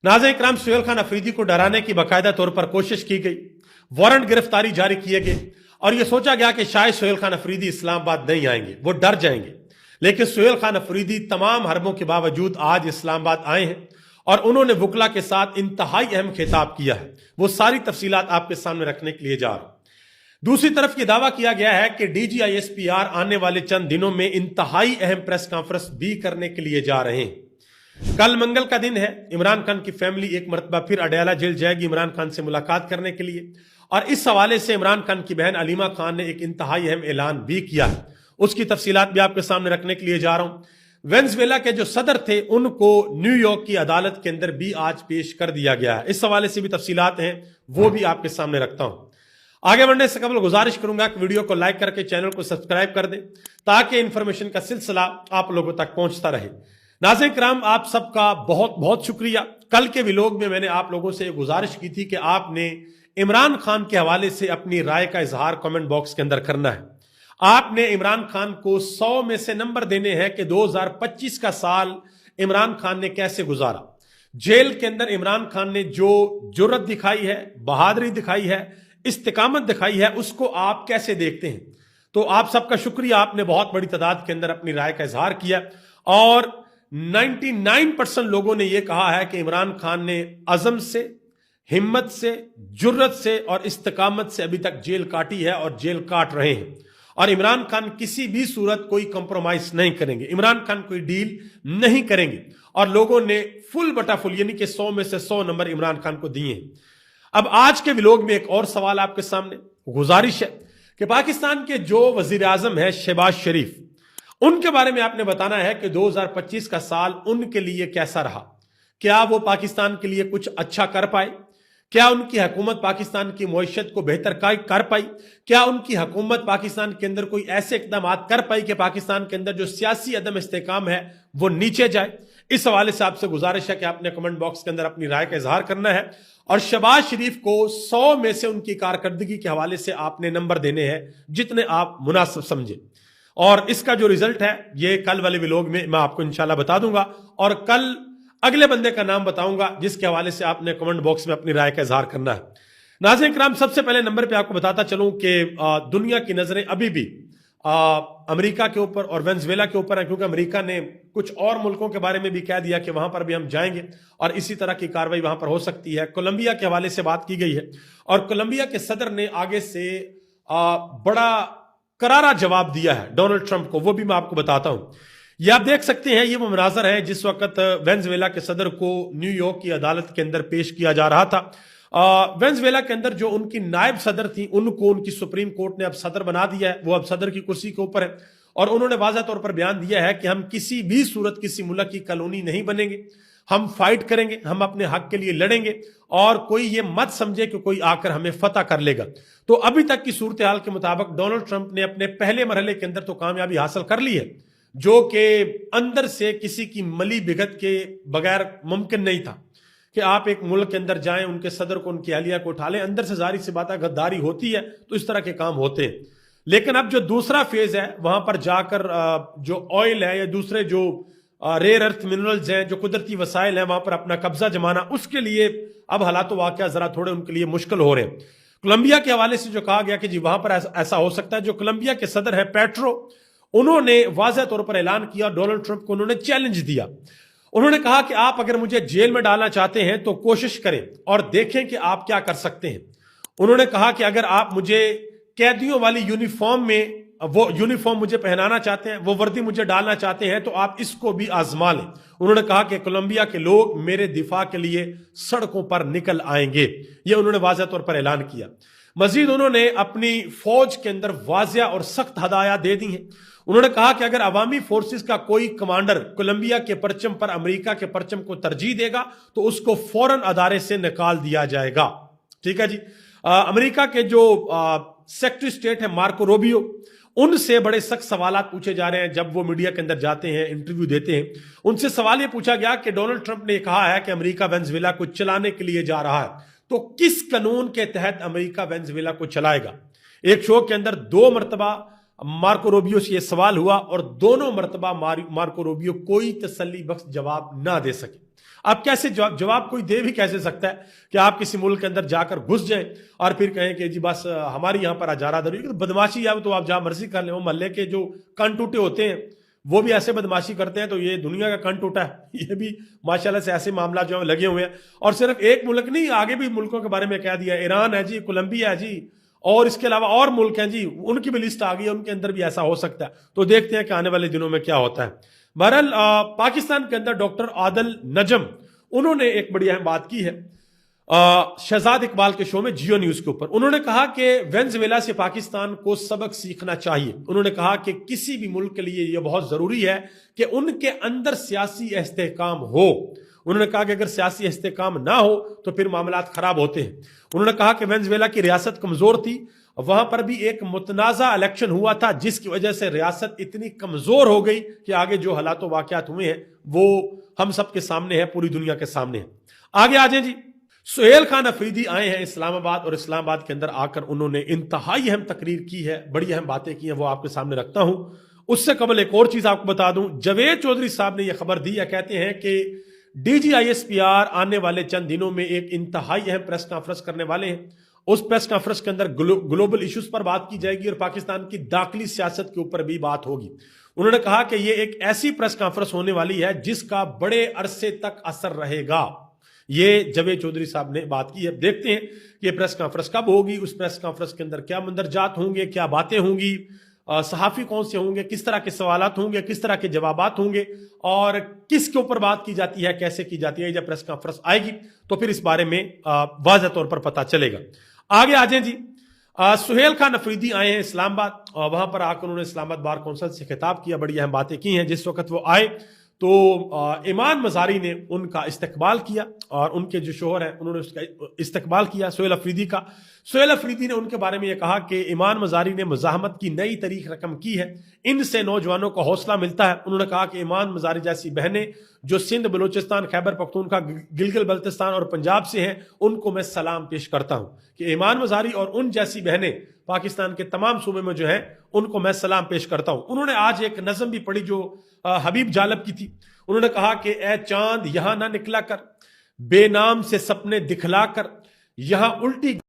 नाज़रीन इकराम, सुहेल खान अफरीदी को डराने की बाकायदा तौर पर कोशिश की गई, वारंट गिरफ्तारी जारी किए गए और यह सोचा गया कि शायद सुहेल खान अफरीदी इस्लामाबाद नहीं आएंगे, वो डर जाएंगे। लेकिन सुहेल खान अफरीदी तमाम हरबों के बावजूद आज इस्लामाबाद आए हैं और उन्होंने वकला के साथ इंतहाई अहम खिताब किया है। वो सारी तफसीलात आपके सामने रखने के लिए जा रहा हूं। दूसरी तरफ यह दावा किया गया है कि DGISPR आने वाले चंद दिनों में इंतहाई अहम प्रेस कॉन्फ्रेंस भी करने के लिए जा रहे हैं। कल मंगल का दिन है। इमरान खान की फैमिली एक मरतबा फिर अडयाला जेल जाएगी इमरान खान से मुलाकात करने के लिए, और इस हवाले से इमरान खान की बहन अलीमा खान ने एक इंतहाई अहम ऐलान भी किया है। उसकी तफसीलात भी आपके सामने रखने के लिए जा रहा हूं। वेनेजुएला के जो सदर थे उनको न्यूयॉर्क की अदालत के अंदर भी आज पेश कर दिया गया है। इस हवाले से भी तफसीलात हैं, वो भी आपके सामने रखता हूं। आगे बढ़ने से कबल गुजारिश करूंगा कि वीडियो को लाइक करके चैनल को सब्सक्राइब कर दें ताकि इंफॉर्मेशन का सिलसिला आप लोगों तक पहुंचता रहे। नाज़रीन किराम, आप सबका बहुत बहुत शुक्रिया। कल के व्लॉग में मैंने आप लोगों से गुजारिश की थी कि आपने इमरान खान के हवाले से अपनी राय का इजहार कमेंट बॉक्स के अंदर करना है। आपने इमरान खान को 100 में से नंबर देने हैं कि 2025 का साल इमरान खान ने कैसे गुजारा। जेल के अंदर इमरान खान ने जो जुर्रत दिखाई है, बहादुरी दिखाई है, इस्तिकामत दिखाई है, उसको आप कैसे देखते हैं? तो आप सबका शुक्रिया, आपने बहुत बड़ी तादाद के अंदर अपनी राय का इजहार किया और 99% लोगों ने यह कहा है कि इमरान खान ने अज़म से, हिम्मत से, जुर्रत से और इस्तिकामत से अभी तक जेल काटी है और जेल काट रहे हैं। और इमरान खान किसी भी सूरत कोई कंप्रोमाइज नहीं करेंगे, इमरान खान कोई डील नहीं करेंगे और लोगों ने फुल बटा फुल यानी कि 100 में से 100 नंबर इमरान खान को दिए हैं। अब आज के व्लॉग में एक और सवाल आपके सामने, गुजारिश है कि पाकिस्तान के जो वजीर आजम है शहबाज शरीफ, उनके बारे में आपने बताना है कि 2025 का साल उनके लिए कैसा रहा। क्या वो पाकिस्तान के लिए कुछ अच्छा कर पाए? क्या उनकी हुकूमत पाकिस्तान की मईशत को बेहतर कर पाई? क्या उनकी हुकूमत पाकिस्तान के अंदर कोई ऐसे इकदाम कर पाई कि पाकिस्तान के अंदर जो सियासी अदम इस्तेकाम है वो नीचे जाए? इस हवाले से आपसे गुजारिश है कि आपने कमेंट बॉक्स के अंदर अपनी राय का इजहार करना है और शहबाज शरीफ को 100 में से उनकी कारकर्दगी के हवाले से आपने नंबर देने हैं जितने आप मुनासिब समझे। और इसका जो रिजल्ट है ये कल वाले व्लॉग में मैं आपको इंशाल्लाह बता दूंगा और कल अगले बंदे का नाम बताऊंगा जिसके हवाले से आपने कमेंट बॉक्स में अपनी राय का इजहार करना है। नाज़रीन किराम, सबसे पहले नंबर पे आपको बताता चलूं कि दुनिया की नजरें अभी भी अमेरिका के ऊपर और वेनेजुएला के ऊपर है, क्योंकि अमेरिका ने कुछ और मुल्कों के बारे में भी कह दिया कि वहां पर भी हम जाएंगे और इसी तरह की कार्रवाई वहां पर हो सकती है। कोलंबिया के हवाले से बात की गई है और कोलंबिया के सदर ने आगे से बड़ा करारा जवाब दिया है डोनाल्ड ट्रंप को, वो भी मैं आपको बताता हूं। ये आप देख सकते हैं, ये वो मनाजर है जिस वक्त वेनेजुएला के सदर को न्यूयॉर्क की अदालत के अंदर पेश किया जा रहा था। वेनेजुएला के अंदर जो उनकी नायब सदर थी उनको उनकी सुप्रीम कोर्ट ने अब सदर बना दिया है, वो अब सदर की कुर्सी के ऊपर है और उन्होंने वाज़ा तौर पर बयान दिया है कि हम किसी भी सूरत किसी मुल्क की कॉलोनी नहीं बनेंगे, हम फाइट करेंगे, हम अपने हक के लिए लड़ेंगे और कोई ये मत समझे कि कोई आकर हमें फतह कर लेगा। तो अभी तक की सूरत हाल के मुताबिक डोनाल्ड ट्रंप ने अपने पहले मरहले के अंदर तो कामयाबी हासिल कर ली है, जो कि अंदर से किसी की मली भिगत के बगैर मुमकिन नहीं था कि आप एक मुल्क के अंदर जाएं, उनके सदर को, उनकी अहलिया को उठा लें। अंदर से जाहिर सी बात है गद्दारी होती है तो इस तरह के काम होते हैं। लेकिन अब जो दूसरा फेज है वहां पर जाकर जो ऑयल है या दूसरे जो रेयर अर्थ मिनरल्स हैं, जो कुदरती वसाइल हैं, वहां पर अपना कब्जा जमाना, उसके लिए अब हालात वाकया जरा थोड़े उनके लिए मुश्किल हो रहे हैं। कोलंबिया के हवाले से जो कहा गया कि जी वहां पर ऐसा हो सकता है, जो कोलंबिया के सदर है पेट्रो, उन्होंने वाज़ेह तौर पर ऐलान किया, डोनाल्ड ट्रंप को उन्होंने चैलेंज दिया। उन्होंने कहा कि आप अगर मुझे जेल में डालना चाहते हैं तो कोशिश करें और देखें कि आप क्या कर सकते हैं। उन्होंने कहा कि अगर आप मुझे कैदियों वाली यूनिफॉर्म में वो यूनिफॉर्म मुझे पहनाना चाहते हैं, वो वर्दी मुझे डालना चाहते हैं तो आप इसको भी आजमा लें। उन्होंने कहा कि कोलंबिया के लोग मेरे दिफा के लिए सड़कों पर निकल आएंगे, ये उन्होंने वाज़ेह तौर पर ऐलान किया। मजीद उन्होंने अपनी फौज के अंदर वाज़ेह और सख्त हदायत दे दी हैं। उन्होंने कहा कि अगर अवामी फोर्सेस का कोई कमांडर कोलंबिया के परचम पर अमेरिका के परचम को तरजीह देगा तो उसको फौरन अदारे से निकाल दिया जाएगा। ठीक है जी। अमेरिका के जो सेक्रेटरी स्टेट है मार्को रूबियो, उनसे बड़े सख्त सवाल पूछे जा रहे हैं जब वो मीडिया के अंदर जाते हैं, इंटरव्यू देते हैं। उनसे सवाल ये पूछा गया कि डोनाल्ड ट्रंप ने कहा है कि अमेरिका वेनेजुएला को चलाने के लिए जा रहा है, तो किस कानून के तहत अमेरिका वेनेजुएला को चलाएगा। एक शो के अंदर 2 मरतबा मार्को रूबियो से यह सवाल हुआ और दोनों मरतबा मार्को रूबियो कोई तसल्ली बख्श जवाब ना दे सके। آپ کیسے جواب کوئی دے بھی کیسے سکتا ہے کہ آپ کسی ملک کے اندر جا کر گھس جائیں اور پھر کہیں کہ جی بس ہماری یہاں پر اجارہ داری، بدماشی ہے تو آپ جہاں مرضی کر لیں. وہ محلے کے جو کن ٹوٹے ہوتے ہیں وہ بھی ایسے بدماشی کرتے ہیں، تو یہ دنیا کا کن ٹوٹا ہے، یہ بھی ماشاءاللہ سے ایسے معاملات جو لگے ہوئے ہیں. اور صرف ایک ملک نہیں، آگے بھی ملکوں کے بارے میں کہہ دیا، ایران ہے جی، کولمبیا ہے جی، اور اس کے علاوہ اور ملک ہیں جی، ان کی بھی لسٹ آ گئی ہے، ان کے اندر بھی ایسا ہو سکتا ہے. تو دیکھتے ہیں کہ آنے والے دنوں میں کیا ہوتا ہے. بہرحال پاکستان کے اندر ڈاکٹر عادل نجم انہوں نے ایک بڑی اہم بات کی ہے شہزاد اقبال کے شو میں جیو نیوز کے اوپر. انہوں نے کہا کہ وینزویلا سے پاکستان کو سبق سیکھنا چاہیے. انہوں نے کہا کہ کسی بھی ملک کے لیے یہ بہت ضروری ہے کہ ان کے اندر سیاسی استحکام ہو. انہوں نے کہا کہ اگر سیاسی استحکام نہ ہو تو پھر معاملات خراب ہوتے ہیں. انہوں نے کہا کہ وینزویلا کی ریاست کمزور تھی، وہاں پر بھی ایک متنازع الیکشن ہوا تھا جس کی وجہ سے ریاست اتنی کمزور ہو گئی کہ آگے جو حالات و واقعات ہوئے ہیں وہ ہم سب کے سامنے ہے، پوری دنیا کے سامنے ہے. آگے آ جائیں جی. سہیل خان افریدی آئے ہیں اسلام آباد، اور اسلام آباد کے اندر آ کر انہوں نے انتہائی اہم تقریر کی ہے، بڑی اہم باتیں کی ہیں، وہ آپ کے سامنے رکھتا ہوں. اس سے قبل ایک اور چیز آپ کو بتا دوں، جاوید چودھری صاحب نے یہ خبر دی ہے، کہتے ہیں کہ D G I S P R آنے والے چند دنوں میں ایک انتہائی اہم پریس کانفرنس کرنے والے ہیں. اس پریس کانفرنس کے اندر گلوبل ایشوز پر بات کی جائے گی اور پاکستان کی داخلی سیاست کے اوپر بھی بات ہوگی. انہوں نے کہا کہ یہ ایک ایسی پریس کانفرنس ہونے والی ہے جس کا بڑے عرصے تک اثر رہے گا. یہ جاوید چودھری صاحب نے بات کی ہے. دیکھتے ہیں کہ یہ پریس کانفرنس کب ہوگی، اس پریس کانفرنس کے اندر کیا مندرجات ہوں گے، کیا باتیں ہوں گی، صحافی کون سے ہوں گے، کس طرح کے سوالات ہوں گے، کس طرح کے جوابات ہوں گے، اور کس کے اوپر بات کی جاتی ہے، کیسے کی جاتی ہے. جب پریس کانفرنس آئے گی تو پھر اس بارے میں واضح طور پر پتہ چلے گا. آگے آ جائیں جی. سہیل خان افریدی آئے ہیں اسلام آباد، اور وہاں پر آ کر انہوں نے اسلام آباد بار کونسل سے خطاب کیا، بڑی اہم باتیں کی ہیں. جس وقت وہ آئے تو ایمان مزاری نے ان کا استقبال کیا، اور ان کے جو شوہر ہیں انہوں نے اس کا استقبال کیا سہیل افریدی کا. سہیل افریدی نے ان کے بارے میں یہ کہا کہ ایمان مزاری نے مزاحمت کی نئی تاریخ رقم کی ہے، ان سے نوجوانوں کو حوصلہ ملتا ہے. انہوں نے کہا کہ ایمان مزاری جیسی بہنیں جو سندھ، بلوچستان، خیبر پختونخوا، گلگت بلتستان اور پنجاب سے ہیں، ان کو میں سلام پیش کرتا ہوں کہ ایمان مزاری اور ان جیسی بہنیں پاکستان کے تمام صوبے میں جو ہیں ان کو میں سلام پیش کرتا ہوں. انہوں نے آج ایک نظم بھی پڑھی جو حبیب جالب کی تھی. انہوں نے کہا کہ اے چاند یہاں نہ نکلا کر، بے نام سے سپنے دکھلا کر، یہاں الٹی